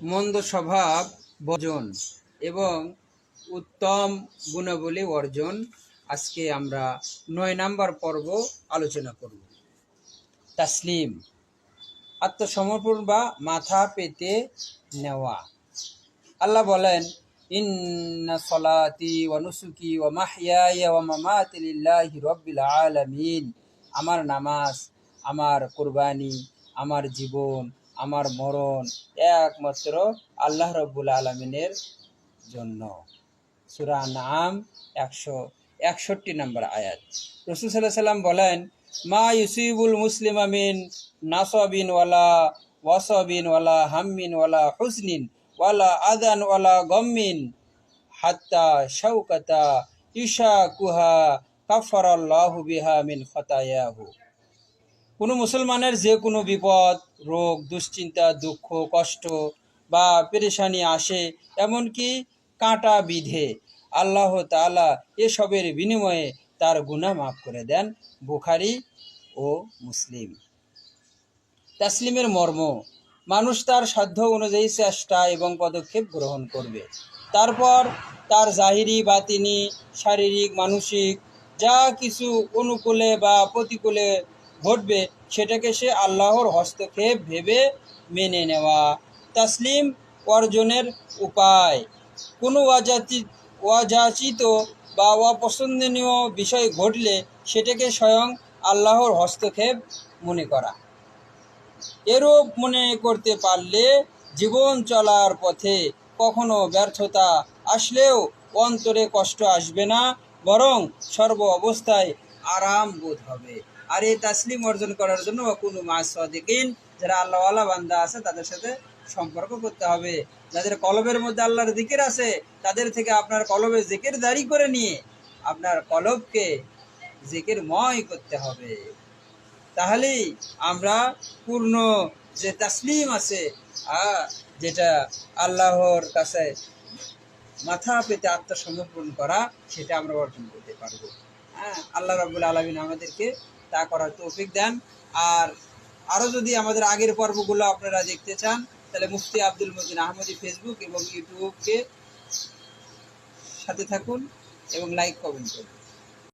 মন্দ স্বভাব বর্জন এবং উত্তম গুণাবলী অর্জন। আজকে আমরা 9 নম্বর পর্ব আলোচনা করব। তাসলিম, আত্মসমর্পণ বা মাথা পেতে নেওয়া। আল্লাহ বলেন, ইন্না সলাতি ওয়া নুসুকি ওয়া মাহইয়ায়া ওয়া মামাতি লিল্লাহি রাব্বিল আলামিন। আমার নামাজ, আমার কুরবানি, আমার জীবন, আমার মরণ একমাত্র আল্লাহ রাব্বুল আলামিনের জন্য। সূরা আনআম 161 নম্বর আয়াত। রাসূল সাল্লাল্লাহু আলাইহি সাল্লাম বলেন, মা ইউসিবুল মুসলিমা মিন নাসাবিন ওয়ালা ওয়াসাবিন ওয়ালা হাম্মিন ওয়ালা হুজনিন ওয়ালা আদান ওয়ালা গম্মিন হাত্তা শাওকাতা ইশাকুহা কাফারাল্লাহু বিহা মিন খতায়াহু। কোনো মুসলমানের যে কোনো বিপদ, রোগ, দুশ্চিন্তা, দুঃখ, কষ্ট বা পেরেশানি আসে, এমনকি কাঁটা বিধে, আল্লাহ তাআলা এসবের বিনিময়ে তার গুনাহ মাফ করে দেন। বুখারী ও মুসলিম। তাসলিমের মর্ম, মানুষ তার সাধ্য অনুযায়ী চেষ্টা এবং পদক্ষেপ গ্রহণ করবে। তারপর তার জাহিরি, বাতিনি, শারীরিক, মানসিক যা কিছু অনুকূলে বা প্রতিকূলে ঘটবে, সেটাকে সে আল্লাহর হস্তক্ষেপ ভেবে মেনে নেওয়া। তাসলিম অর্জনের উপায়, কোনো অযাচিত বা অপছন্দনীয় বিষয় ঘটলে সেটাকে স্বয়ং আল্লাহর হস্তক্ষেপ মনে করা। এরূপ মনে করতে পারলে জীবন চলার পথে কখনো ব্যর্থতা আসলেও অন্তরে কষ্ট আসবে না, বরং সর্ব অবস্থায় আরাম বোধ হবে। আর এই তাসলিম অর্জন করার জন্য কোনো মাসাদিকিন, যারা আল্লাহওয়ালা বান্দা আছে, তাদের সাথে সম্পর্ক করতে হবে। যাদের কলবের মধ্যে আল্লাহর জিকির আছে, তাদের থেকে আপনার কলবে জিকির জারি করে নিয়ে আপনার কলবকে জিকিরময় করতে হবে। তাহলেই আমরা পূর্ণ যে তাসলিম আছে, যেটা আল্লাহর কাছে মাথা পেতে আত্মসমর্পণ করা, সেটা আমরা অর্জন করতে পারবো। আল্লাহ রাব্বুল আলামিন আমাদেরকে তা করার তৌফিক দেন। আর আরও যদি আমাদের আগের পর্বগুলো আপনারা দেখতে চান, তাহলে মুফতি আব্দুল মতিন আহমদী ফেসবুক এবং ইউটিউবকে সাথে থাকুন এবং লাইক কমেন্ট করুন।